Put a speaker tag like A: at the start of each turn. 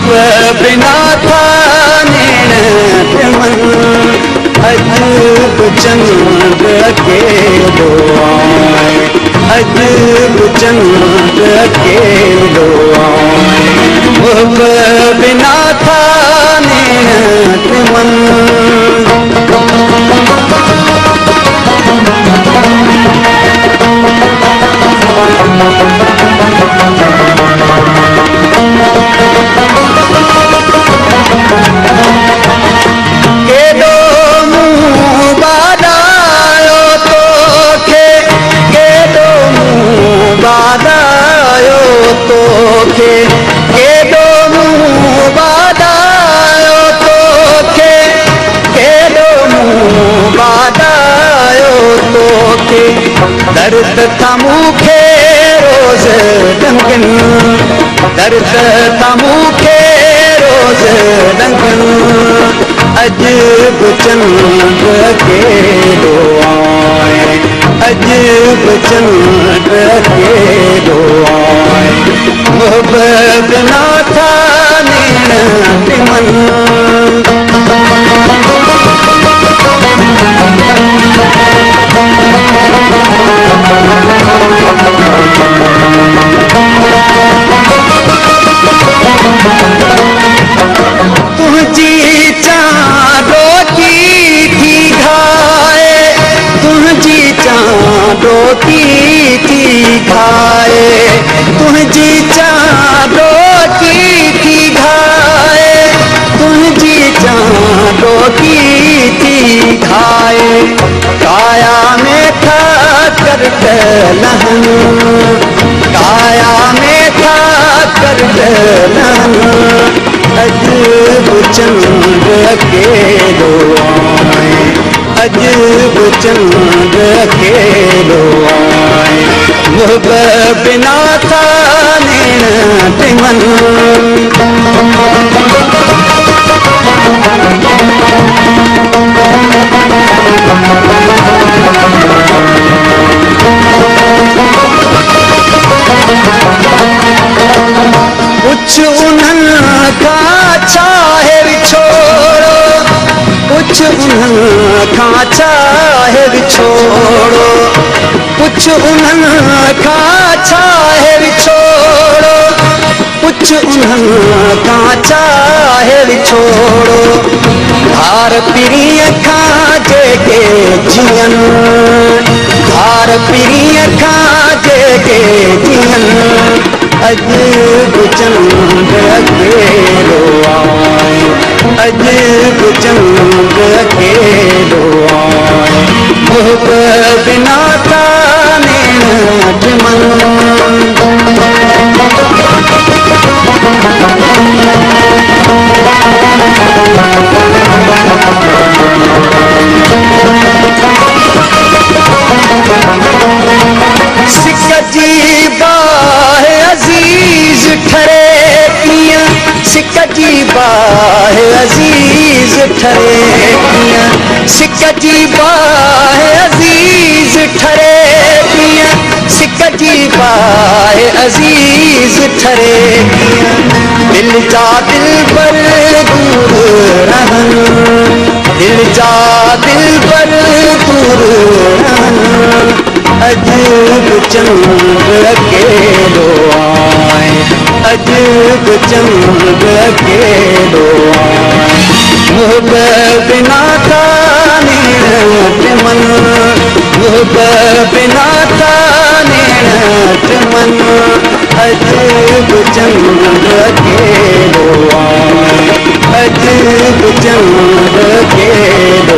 A: बिना था नैण मन अजब चंद अकेलो आए अजब चंद अकेलो आए बिना था नैण मन दर्द था मूंखे रोज़ डंगन दर्द था मूंखे रोज़ डंगन अजब चंद अकेलो आए अजब चंद अकेलो आए मोहब्बत ना था नैण मन तुझी चांदो की थी घाए तुझी चांदो की थी घाए तुझी चांदो की थी घाए तुझी चांदो की थी घाए काया में था कर लहन काया में था कर लहन अजब चंद अकेलो आए अजब चंद अकेलो आए मोहब्बत बिना था नैण मन कुछ उन्हनि खां चाहे विछोड़ो कुछ उन्हनि खां चाहे विछोड़ो कुछ उन्हनि खां चाहे विछोड़ो कुछ उन्हनि खां चाहे विछोड़ो धार पीरीअ खां जेके जीअनि धार पीरीअ खां जेके जीअनि अजब चंद अकेलो आए अजब चंद अकेलो आए मोहब्बत बिना था नैण मन सिक जी बाह अजीज ठरे किया सिक जी बाह अजीज ठरे किया सिक जी बाह अजीज ठरे किया सिक जी बाह अजीज ठरे किया दिल जा दिल पर दूर रहन दिल जा दिल पर दूर रहन अजब चंद अकेलो आए अजब चंद अकेलो आए मोहब्बत बिना था नैण मन मोहब्बत बिना था नैण मन अजब चंद अकेलो आए अजब चंद अकेलो